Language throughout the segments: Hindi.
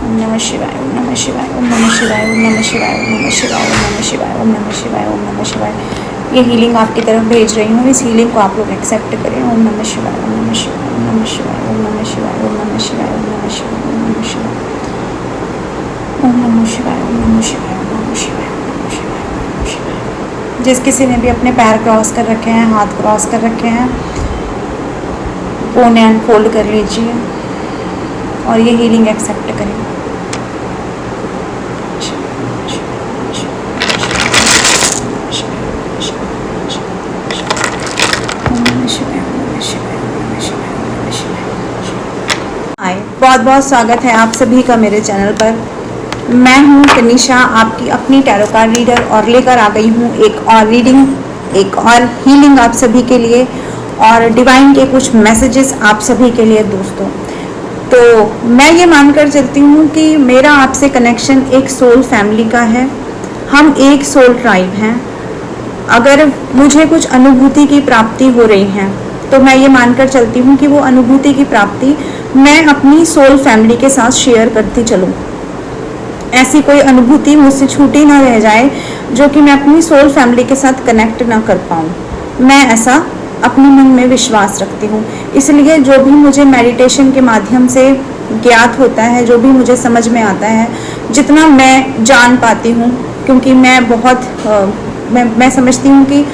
ओम नमः शिवाय, ओम नमः शिवाय, ओम नमः शिवाय, ओम नमः शिवाय, ओम नमः शिवाय, ओम नमः शिवाय, ओम नमः शिवाय, ओम नमः शिवाय। ये हीलिंग आपकी तरफ भेज रही हूँ, इस हीलिंग को आप लोग एक्सेप्ट करें। ओम नमः शिवाय, ओम नमः शिवाय, ओम नमः शिवाय, ओम नमः शिवाय, ओम नमः शिवाय, ओम नमः शिवाय, ओम नमः शिवाय, ओम नमः शिवाय, ओम नमः शिवाय, ओम नमः शिवाय, ओम नमः शिवाय, ओम नमः शिवाय। जिस किसी ने भी अपने पैर क्रॉस कर रखे हैं, हाथ क्रॉस कर रखे हैं, वो उन्हें अनफोल्ड कर लीजिए और ये हीलिंग एक्सेप्ट करें। हाय, बहुत बहुत स्वागत है आप सभी का मेरे चैनल पर। मैं हूँ तनिषा, आपकी अपनी टैरो कार्ड रीडर, और लेकर आ गई हूँ एक और रीडिंग, एक और हीलिंग आप सभी के लिए, और डिवाइन के कुछ मैसेजेस आप सभी के लिए दोस्तों। तो मैं ये मानकर चलती हूँ कि मेरा आपसे कनेक्शन एक सोल फैमिली का है, हम एक सोल ट्राइब हैं। अगर मुझे कुछ अनुभूति की प्राप्ति हो रही है तो मैं ये मानकर चलती हूँ कि वो अनुभूति की प्राप्ति मैं अपनी सोल फैमिली के साथ शेयर करती चलूँ। ऐसी कोई अनुभूति मुझसे छूटी ना रह जाए जो कि मैं अपनी सोल फैमिली के साथ कनेक्ट ना कर पाऊँ। मैं ऐसा अपने मन में विश्वास रखती हूँ। इसलिए जो भी मुझे मेडिटेशन के माध्यम से ज्ञात होता है, जो भी मुझे समझ में आता है, जितना मैं जान पाती हूँ, क्योंकि मैं बहुत मैं समझती हूँ कि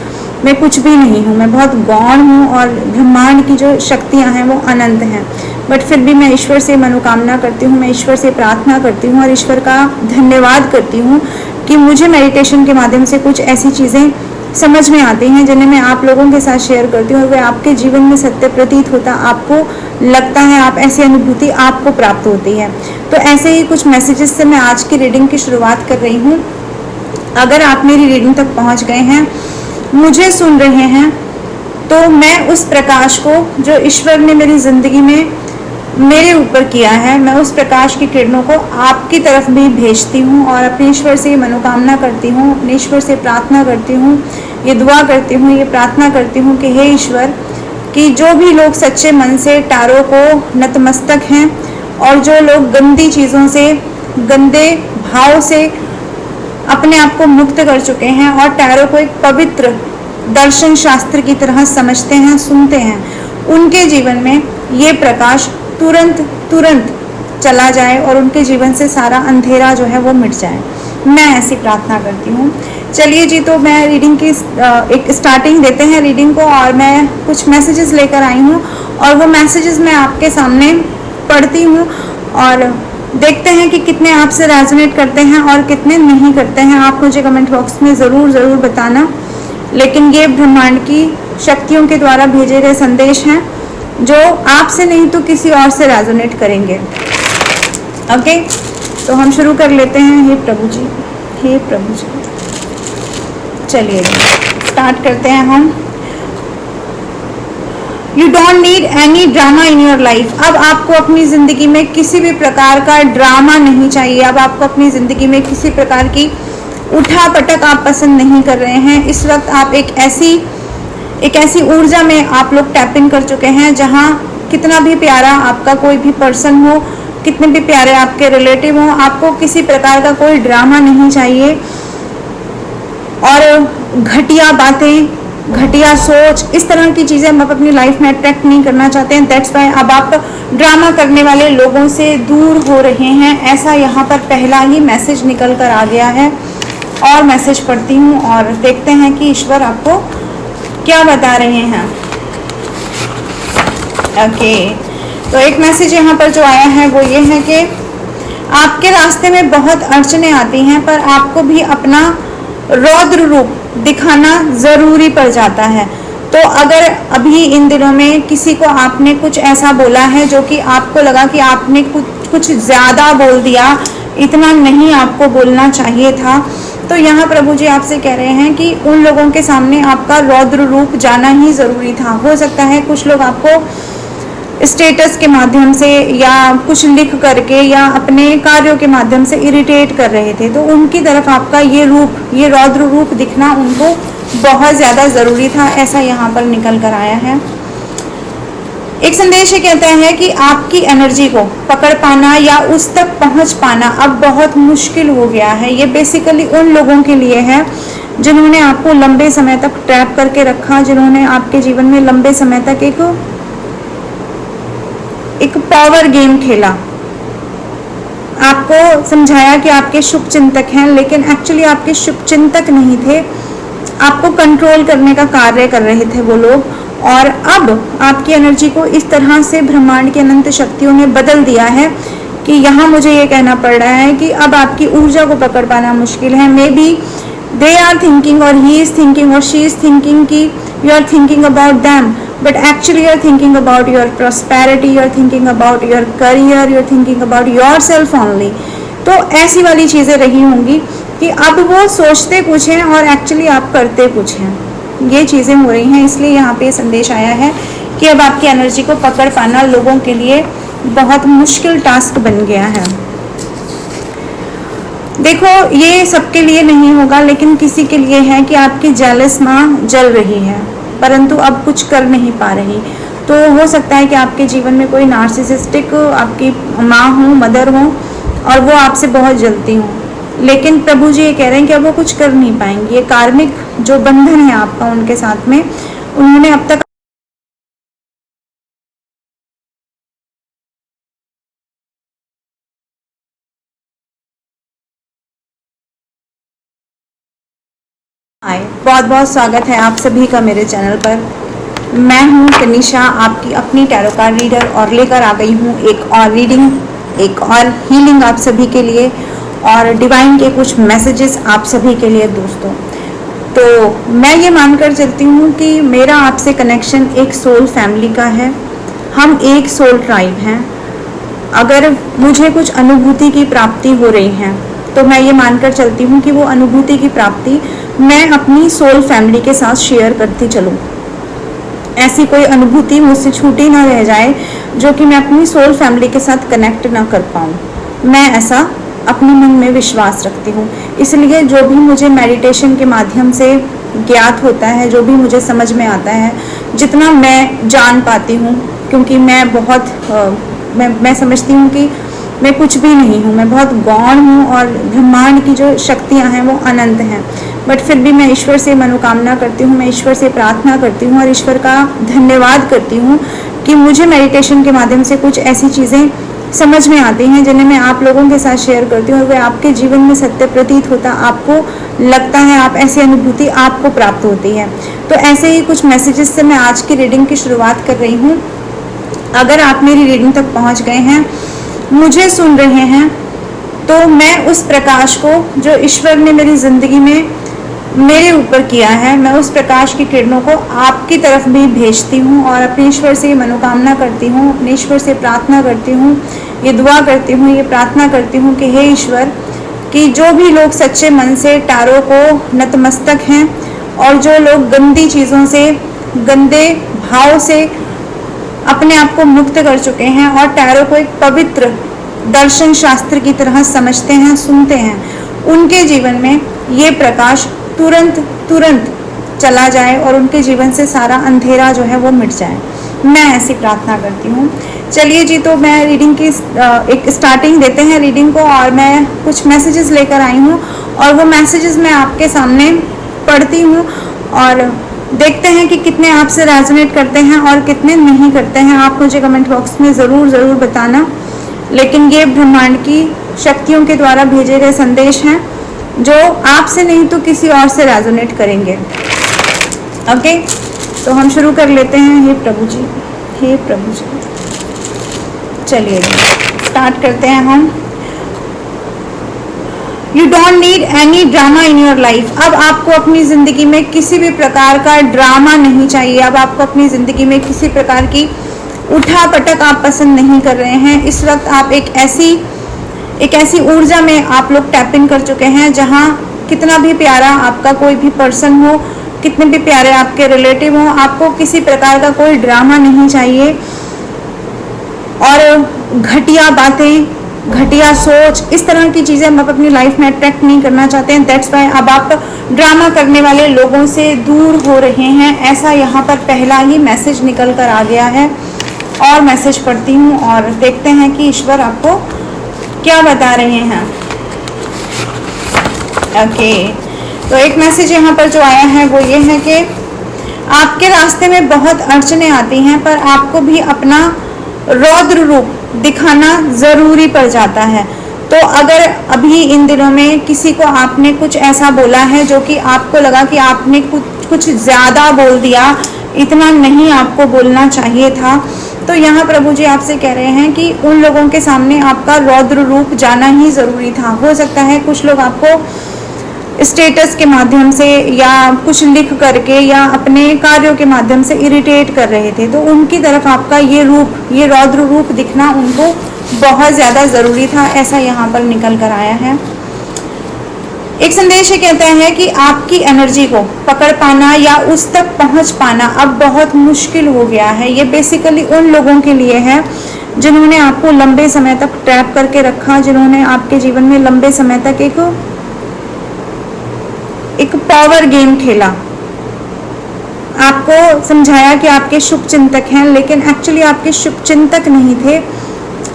मैं कुछ भी नहीं हूँ, मैं बहुत गौण हूँ और ब्रह्मांड की जो शक्तियाँ हैं वो अनंत हैं। बट फिर भी मैं ईश्वर से मनोकामना करती हूँ, मैं ईश्वर से प्रार्थना करती हूँ और ईश्वर का धन्यवाद करती हूँ कि मुझे मेडिटेशन के माध्यम से कुछ ऐसी चीज़ें समझ में आती हैं जिन्हें मैं आप लोगों के साथ शेयर करती हूँ और वे आपके जीवन में सत्य प्रतीत होता, आपको लगता है, आप ऐसी अनुभूति आपको प्राप्त होती है। तो ऐसे ही कुछ मैसेजेस से मैं आज की रीडिंग की शुरुआत कर रही हूँ। अगर आप मेरी रीडिंग तक पहुँच गए हैं, मुझे सुन रहे हैं, तो मैं उस प्रकाश को जो ईश्वर ने मेरी ज़िंदगी में मेरे ऊपर किया है, मैं उस प्रकाश की किरणों को आपकी तरफ भी भेजती हूँ और अपने ईश्वर से मनोकामना करती हूँ, अपने ईश्वर से प्रार्थना करती हूँ, ये दुआ करती हूँ, ये प्रार्थना करती हूँ कि हे ईश्वर, कि जो भी लोग सच्चे मन से टैरो को नतमस्तक हैं और जो लोग गंदी चीज़ों से, गंदे भाव से अपने आप को मुक्त कर चुके हैं और टैरो को एक पवित्र दर्शन शास्त्र की तरह समझते हैं, सुनते हैं, उनके जीवन में ये प्रकाश तुरंत चला जाए और उनके जीवन से सारा अंधेरा जो है वो मिट जाए। मैं ऐसी प्रार्थना करती हूँ। चलिए जी, तो मैं रीडिंग की एक स्टार्टिंग देते हैं रीडिंग को, और मैं कुछ मैसेजेस लेकर आई हूँ और वो मैसेजेस मैं आपके सामने पढ़ती हूँ और देखते हैं कि कितने आपसे रेजोनेट करते हैं और कितने नहीं करते हैं। आप मुझे कमेंट बॉक्स में ज़रूर बताना। लेकिन ये ब्रह्मांड की शक्तियों के द्वारा भेजे गए संदेश हैं जो आपसे नहीं तो किसी और से रेजोनेट करेंगे। ओके, तो हम शुरू कर लेते हैं। हे प्रभु जी, हे प्रभु जी, चलिए स्टार्ट करते हैं हम। You don't need any drama in your life. अब आपको अपनी ज़िंदगी में किसी भी प्रकार का ड्रामा नहीं चाहिए। अब आपको अपनी ज़िंदगी में किसी प्रकार की उठा पटक आप पसंद नहीं कर रहे हैं। इस वक्त आप एक ऐसी ऊर्जा में आप लोग टैप इन कर चुके हैं जहां कितना भी प्यारा आपका कोई भी पर्सन हो, कितने भी प्यारे आपके रिलेटिव हो, आपको किसी प्रकार का कोई ड्रामा नहीं चाहिए और घटिया बातें, घटिया सोच, इस तरह की चीज़ें आप अपनी लाइफ में अट्रैक्ट नहीं करना चाहते हैं। दैट्स वाई अब आप ड्रामा करने वाले लोगों से दूर हो रहे हैं। ऐसा यहाँ पर पहला ही मैसेज निकल कर आ गया है और मैसेज पढ़ती हूँ और देखते हैं कि ईश्वर आपको क्या बता रहे हैं। ओके, तो एक मैसेज यहाँ पर जो आया है वो ये है कि आपके रास्ते में बहुत अड़चनें आती हैं, पर आपको भी अपना रौद्र रूप दिखाना ज़रूरी पड़ जाता है। तो अगर अभी इन दिनों में किसी को आपने कुछ ऐसा बोला है जो कि आपको लगा कि आपने कुछ ज़्यादा बोल दिया, इतना नहीं आपको बोलना चाहिए था, तो यहाँ प्रभु जी आपसे कह रहे हैं कि उन लोगों के सामने आपका रौद्र रूप जाना ही ज़रूरी था। हो सकता है कुछ लोग आपको स्टेटस के माध्यम से या कुछ लिख करके या अपने कार्यों के माध्यम से इरिटेट कर रहे थे, तो उनकी तरफ आपका ये रौद्र रूप दिखना उनको बहुत ज़्यादा ज़रूरी था। ऐसा यहाँ पर निकल कर आया है। एक संदेश ये कहता है कि आपकी एनर्जी को पकड़ पाना या उस तक पहुंच पाना अब बहुत मुश्किल हो गया है। ये बेसिकली उन लोगों के लिए है जिन्होंने आपको लंबे समय तक ट्रैप करके रखा, जिन्होंने आपके जीवन में लंबे समय तक एक पावर गेम खेला, आपको समझाया कि आपके शुभ चिंतक हैं, लेकिन एक्चुअली आपके शुभ चिंतक नहीं थे, आपको कंट्रोल करने का कार्य कर रहे थे वो लोग। और अब आपकी एनर्जी को इस तरह से ब्रह्मांड की अनंत शक्तियों ने बदल दिया है कि यहाँ मुझे ये कहना पड़ रहा है कि अब आपकी ऊर्जा को पकड़ पाना मुश्किल है। Maybe they are thinking और ही इज थिंकिंग और शी इज थिंकिंग कि you are thinking about them, but actually you are thinking about your prosperity, you are thinking about your career, you are thinking about yourself only. तो ऐसी वाली चीज़ें रही होंगी कि अब वो सोचते कुछ हैं और एक्चुअली आप करते कुछ हैं, ये चीज़ें हो रही हैं। इसलिए यहाँ पे संदेश आया है कि अब आपकी एनर्जी को पकड़ पाना लोगों के लिए बहुत मुश्किल टास्क बन गया है। देखो, ये सबके लिए नहीं होगा, लेकिन किसी के लिए है कि आपकी जेलस माँ जल रही है परंतु अब कुछ कर नहीं पा रही। तो हो सकता है कि आपके जीवन में कोई नार्सिसिस्टिक आपकी माँ हो, मदर हो, और वो आपसे बहुत जलती हो, लेकिन प्रभु जी ये कह रहे हैं कि अब वो कुछ कर नहीं पाएंगी। ये कार्मिक जो बंधन है आपका उनके साथ में, उन्होंने अब तक बहुत बहुत स्वागत है आप सभी का मेरे चैनल पर। मैं हूं तनिषा, आपकी अपनी टैरो कार्ड रीडर, और लेकर आ गई हूं एक और रीडिंग, एक और हीलिंग आप सभी के लिए, और डिवाइन के कुछ मैसेजेस आप सभी के लिए दोस्तों। तो मैं ये मानकर चलती हूँ कि मेरा आपसे कनेक्शन एक सोल फैमिली का है, हम एक सोल ट्राइब हैं। अगर मुझे कुछ अनुभूति की प्राप्ति हो रही है तो मैं ये मानकर चलती हूँ कि वो अनुभूति की प्राप्ति मैं अपनी सोल फैमिली के साथ शेयर करती चलूँ। ऐसी कोई अनुभूति मुझसे छूटी ना रह जाए जो कि मैं अपनी सोल फैमिली के साथ कनेक्ट ना कर पाऊँ। मैं ऐसा अपने मन में विश्वास रखती हूँ। इसलिए जो भी मुझे मेडिटेशन के माध्यम से ज्ञात होता है, जो भी मुझे समझ में आता है, जितना मैं जान पाती हूँ, क्योंकि मैं बहुत मैं समझती हूँ कि मैं कुछ भी नहीं हूँ, मैं बहुत गौण हूँ और ब्रह्मांड की जो शक्तियाँ हैं वो अनंत हैं। बट फिर भी मैं ईश्वर से मनोकामना करती हूँ, मैं ईश्वर से प्रार्थना करती हूँ और ईश्वर का धन्यवाद करती हूँ कि मुझे मेडिटेशन के माध्यम से कुछ ऐसी चीज़ें समझ में आती हैं जिन्हें मैं आप लोगों के साथ शेयर करती हूँ और वे आपके जीवन में सत्य प्रतीत होता, आपको लगता है, आप ऐसी अनुभूति आपको प्राप्त होती है। तो ऐसे ही कुछ मैसेजेस से मैं आज की रीडिंग की शुरुआत कर रही हूँ। अगर आप मेरी रीडिंग तक पहुँच गए हैं, मुझे सुन रहे हैं, तो मैं उस प्रकाश को जो ईश्वर ने मेरी ज़िंदगी में मेरे ऊपर किया है, मैं उस प्रकाश की किरणों को आपकी तरफ भी भेजती हूँ और अपने ईश्वर से मनोकामना करती हूँ, अपने ईश्वर से प्रार्थना करती हूँ, ये दुआ करती हूँ, ये प्रार्थना करती हूँ कि हे ईश्वर, कि जो भी लोग सच्चे मन से टैरो को नतमस्तक हैं और जो लोग गंदी चीज़ों से, गंदे भाव से अपने आप को मुक्त कर चुके हैं और टैरो को एक पवित्र दर्शन शास्त्र की तरह समझते हैं, सुनते हैं, उनके जीवन में ये प्रकाश तुरंत चला जाए और उनके जीवन से सारा अंधेरा जो है वो मिट जाए। मैं ऐसी प्रार्थना करती हूँ। चलिए जी, तो मैं रीडिंग की एक स्टार्टिंग देते हैं रीडिंग को, और मैं कुछ मैसेजेस लेकर आई हूँ और वो मैसेजेस मैं आपके सामने पढ़ती हूँ और देखते हैं कि कितने आपसे रेजोनेट करते हैं और कितने नहीं करते हैं। आप मुझे कमेंट बॉक्स में ज़रूर बताना। लेकिन ये ब्रह्मांड की शक्तियों के द्वारा भेजे गए संदेश हैं जो आपसे नहीं तो किसी और से रेजोनेट करेंगे। ओके, तो हम शुरू कर लेते हैं। हे प्रभु जी, हे प्रभु जी, चलिए स्टार्ट करते हैं हम। You don't need any drama in your life. अब आपको अपनी ज़िंदगी में किसी भी प्रकार का ड्रामा नहीं चाहिए। अब आपको अपनी ज़िंदगी में किसी प्रकार की उठा पटक आप पसंद नहीं कर रहे हैं। इस वक्त आप एक ऐसी ऊर्जा में आप लोग टैप इन कर चुके हैं जहां कितना भी प्यारा आपका कोई भी पर्सन हो, कितने भी प्यारे आपके रिलेटिव हो, आपको किसी प्रकार का कोई ड्रामा नहीं चाहिए और घटिया बातें, घटिया सोच, इस तरह की चीज़ें आप अपनी लाइफ में अट्रैक्ट नहीं करना चाहते हैं। दैट्स वाई अब आप ड्रामा करने वाले लोगों से दूर हो रहे हैं। ऐसा यहाँ पर पहला ही मैसेज निकल कर आ गया है। और मैसेज पढ़ती हूँ और देखते हैं कि ईश्वर आपको क्या बता रहे हैं। ओके, तो एक मैसेज यहाँ पर जो आया है वो ये है कि आपके रास्ते में बहुत अड़चने आती हैं, पर आपको भी अपना रौद्र रूप दिखाना ज़रूरी पड़ जाता है। तो अगर अभी इन दिनों में किसी को आपने कुछ ऐसा बोला है जो कि आपको लगा कि आपने कुछ ज़्यादा बोल दिया, इतना नहीं आपको बोलना चाहिए था, तो यहाँ प्रभु जी आपसे कह रहे हैं कि उन लोगों के सामने आपका रौद्र रूप जाना ही ज़रूरी था। हो सकता है कुछ लोग आपको स्टेटस के माध्यम से या कुछ लिख करके या अपने कार्यों के माध्यम से इरिटेट कर रहे थे, तो उनकी तरफ आपका ये रूप, ये रौद्र रूप दिखना उनको बहुत ज़्यादा ज़रूरी था, ऐसा यहाँ पर निकल कर आया है। एक संदेश ये कहता है कि आपकी एनर्जी को पकड़ पाना या उस तक पहुँच पाना अब बहुत मुश्किल हो गया है। ये बेसिकली उन लोगों के लिए है जिन्होंने आपको लंबे समय तक ट्रैप करके रखा, जिन्होंने आपके जीवन में लंबे समय तक एक पावर गेम खेला, आपको समझाया कि आपके शुभ चिंतक हैं, लेकिन एक्चुअली आपके शुभ चिंतक नहीं थे,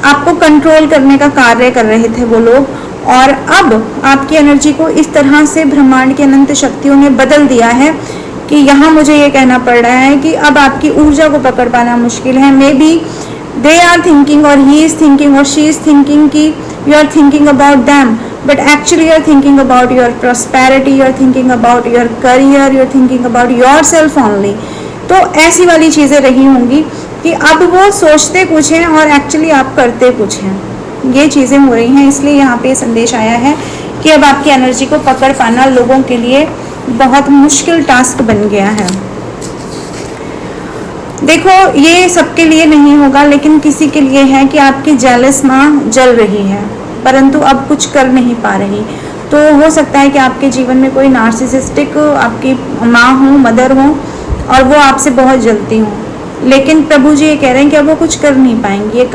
आपको कंट्रोल करने का कार्य कर रहे थे वो लोग। और अब आपकी एनर्जी को इस तरह से ब्रह्मांड की अनंत शक्तियों ने बदल दिया है कि यहाँ मुझे ये कहना पड़ रहा है कि अब आपकी ऊर्जा को पकड़ पाना मुश्किल है। Maybe they are thinking और ही इज थिंकिंग और शी इज थिंकिंग कि you are thinking about them, but actually you are thinking about your prosperity, you are thinking about your career, you are thinking about yourself only। तो ऐसी वाली चीज़ें रही होंगी कि अब वो सोचते कुछ हैं और एक्चुअली आप करते कुछ हैं, ये चीज़ें हो रही हैं। इसलिए यहाँ पे संदेश आया है कि अब आपकी एनर्जी को पकड़ पाना लोगों के लिए बहुत मुश्किल टास्क बन गया है। देखो, ये सबके लिए नहीं होगा, लेकिन किसी के लिए है कि आपकी जेलस माँ जल रही है परंतु अब कुछ कर नहीं पा रही। तो हो सकता है कि आपके जीवन में कोई नार्सिसिस्टिक आपकी माँ हो, मदर हो, और वो आपसे बहुत जलती हो, लेकिन प्रभु जी ये कह रहे हैं कि अब वो कुछ कर नहीं पाएंगी। ये